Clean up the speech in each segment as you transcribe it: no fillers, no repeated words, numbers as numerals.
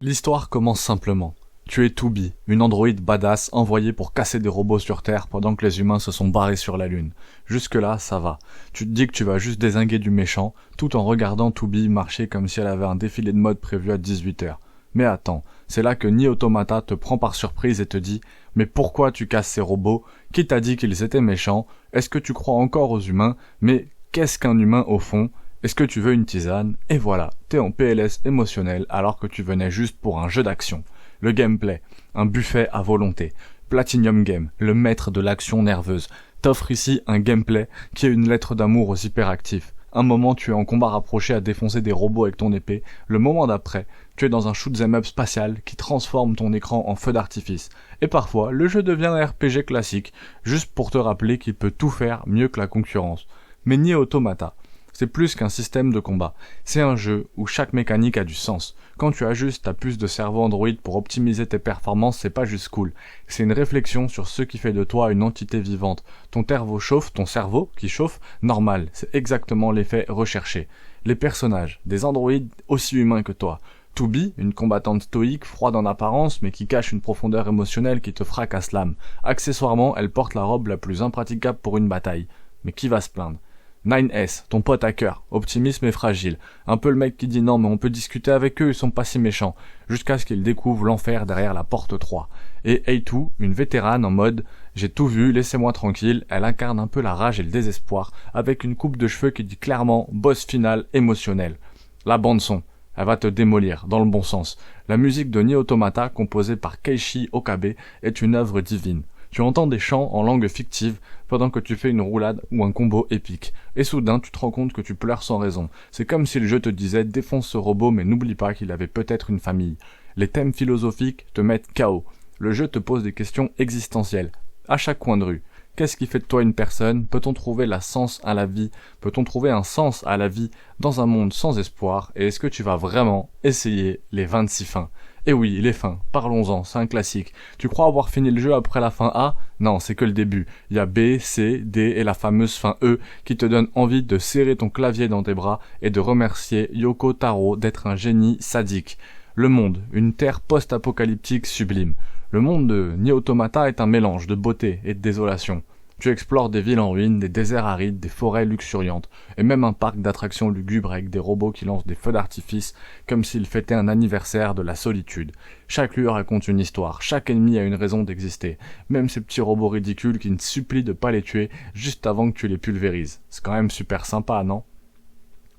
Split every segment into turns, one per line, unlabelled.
L'histoire commence simplement. Tu es Tubi, une androïde badass envoyée pour casser des robots sur Terre pendant que les humains se sont barrés sur la Lune. Jusque-là, ça va. Tu te dis que tu vas juste dézinguer du méchant, tout en regardant Tubi marcher comme si elle avait un défilé de mode prévu à 18h. Mais attends, c'est là que Nier Automata te prend par surprise et te dit « Mais pourquoi tu casses ces robots? Qui t'a dit qu'ils étaient méchants? Est-ce que tu crois encore aux humains? Mais qu'est-ce qu'un humain au fond ? Est-ce que tu veux une tisane? Et voilà, t'es en PLS émotionnel alors que tu venais juste pour un jeu d'action. Le gameplay, un buffet à volonté. Platinum Game, le maître de l'action nerveuse, t'offre ici un gameplay qui est une lettre d'amour aux hyperactifs. Un moment tu es en combat rapproché à défoncer des robots avec ton épée, le moment d'après, tu es dans un shoot'em up spatial qui transforme ton écran en feu d'artifice. Et parfois, le jeu devient un RPG classique, juste pour te rappeler qu'il peut tout faire mieux que la concurrence. Mais Nier Automata, c'est plus qu'un système de combat. C'est un jeu où chaque mécanique a du sens. Quand tu ajustes ta puce de cerveau Android pour optimiser tes performances, c'est pas juste cool. C'est une réflexion sur ce qui fait de toi une entité vivante. Ton cerveau qui chauffe, normal. C'est exactement l'effet recherché. Les personnages, des androïdes aussi humains que toi. Tubi, une combattante stoïque, froide en apparence, mais qui cache une profondeur émotionnelle qui te fracasse l'âme. Accessoirement, elle porte la robe la plus impraticable pour une bataille. Mais qui va se plaindre? 9S, ton pote hacker, optimisme et fragile. Un peu le mec qui dit non mais on peut discuter avec eux, ils sont pas si méchants. Jusqu'à ce qu'il découvre l'enfer derrière la porte 3. Et A2, une vétérane en mode j'ai tout vu, laissez-moi tranquille, elle incarne un peu la rage et le désespoir, avec une coupe de cheveux qui dit clairement boss final émotionnel. La bande son, elle va te démolir, dans le bon sens. La musique de Nier Automata, composée par Keiichi Okabe, est une œuvre divine. Tu entends des chants en langue fictive pendant que tu fais une roulade ou un combo épique. Et soudain, tu te rends compte que tu pleures sans raison. C'est comme si le jeu te disait « Défonce ce robot mais n'oublie pas qu'il avait peut-être une famille ». Les thèmes philosophiques te mettent KO. Le jeu te pose des questions existentielles. À chaque coin de rue. Qu'est-ce qui fait de toi une personne? Peut-on trouver un sens à la vie dans un monde sans espoir? Et est-ce que tu vas vraiment essayer les 26 fins? Et oui, les fins, parlons-en, c'est un classique. Tu crois avoir fini le jeu après la fin A? Non, c'est que le début. Il y a B, C, D et la fameuse fin E qui te donne envie de serrer ton clavier dans tes bras et de remercier Yoko Taro d'être un génie sadique. Le monde, une terre post-apocalyptique sublime. Le monde de Nier Automata est un mélange de beauté et de désolation. Tu explores des villes en ruine, des déserts arides, des forêts luxuriantes, et même un parc d'attractions lugubres avec des robots qui lancent des feux d'artifice comme s'ils fêtaient un anniversaire de la solitude. Chaque lieu raconte une histoire, chaque ennemi a une raison d'exister, même ces petits robots ridicules qui te supplient de pas les tuer juste avant que tu les pulvérises. C'est quand même super sympa, non?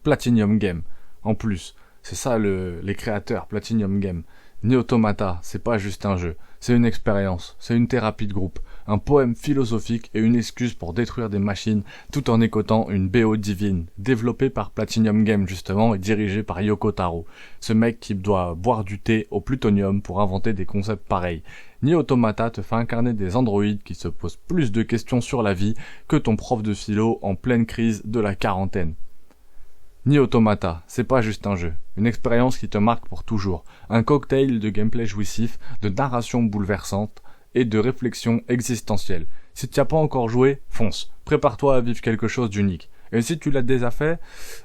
Platinum Game. En plus, c'est ça les créateurs, Platinum Game. Nier Automata, c'est pas juste un jeu, c'est une expérience, c'est une thérapie de groupe, un poème philosophique et une excuse pour détruire des machines tout en écoutant une BO divine, développée par Platinum Game justement et dirigée par Yoko Taro, ce mec qui doit boire du thé au plutonium pour inventer des concepts pareils. Nier Automata te fait incarner des androïdes qui se posent plus de questions sur la vie que ton prof de philo en pleine crise de la quarantaine. Nier Automata, c'est pas juste un jeu, une expérience qui te marque pour toujours, un cocktail de gameplay jouissif, de narration bouleversante et de réflexion existentielle. Si tu n'as pas encore joué, fonce, prépare-toi à vivre quelque chose d'unique. Et si tu l'as déjà fait,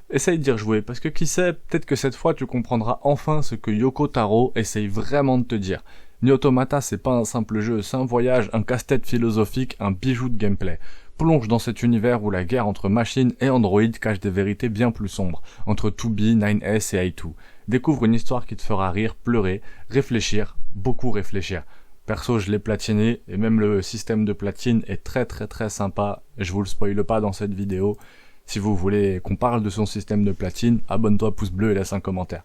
essaye d'y rejouer, parce que qui sait, peut-être que cette fois tu comprendras enfin ce que Yoko Taro essaye vraiment de te dire. Nier Automata, c'est pas un simple jeu, c'est un voyage, un casse-tête philosophique, un bijou de gameplay. Plonge dans cet univers où la guerre entre machines et androïdes cache des vérités bien plus sombres, entre Tubi, 9S et A2. Découvre une histoire qui te fera rire, pleurer, réfléchir, beaucoup réfléchir. Perso, je l'ai platiné, et même le système de platine est très très très sympa, je vous le spoile pas dans cette vidéo. Si vous voulez qu'on parle de son système de platine, abonne-toi, pouce bleu et laisse un commentaire.